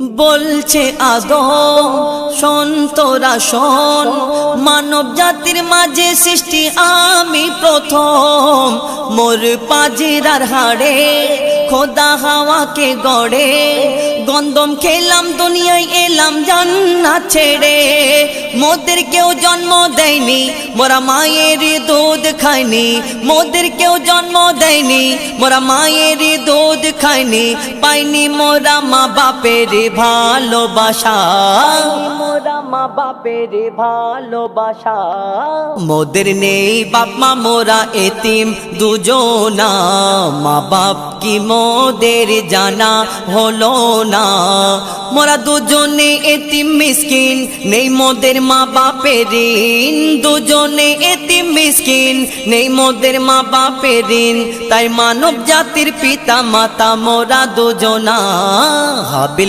বলছে আদম শোন তোরা শোন, মানব জাতির মাঝে সৃষ্টি আমি প্রথম। মোর পাজিরার হাড়ে খোদা হাওয়াকে গড়ে, গন্ধম খেলাম দুনিয়ায় এলাম জান্নাত ছেড়ে। মোদের কেউ জন্ম দেয়নি মোরা মায়ের দুধ খাইনি, মোদের কেউ জন্ম দেয়নি মোরা মায়ের দুধ খাইনি। পাইনি মোরা মা বাপের ভালোবাসা, মোরা মা বাপের ভালোবাসা। মোদের নেই বাপ মা মোরা এতিম দুজনা, মা বাপ কি মোদের জানা হলো না। মোরা দুজনে এতিম মিসকিন নেই মোদের মা বাপের ঋণ, দুজনে এতিম মিসকিন নেই মোদের মা বাপের ঋণ। তাই মানব জাতির পিতা মাতা মোরা দুজনা। হাবিল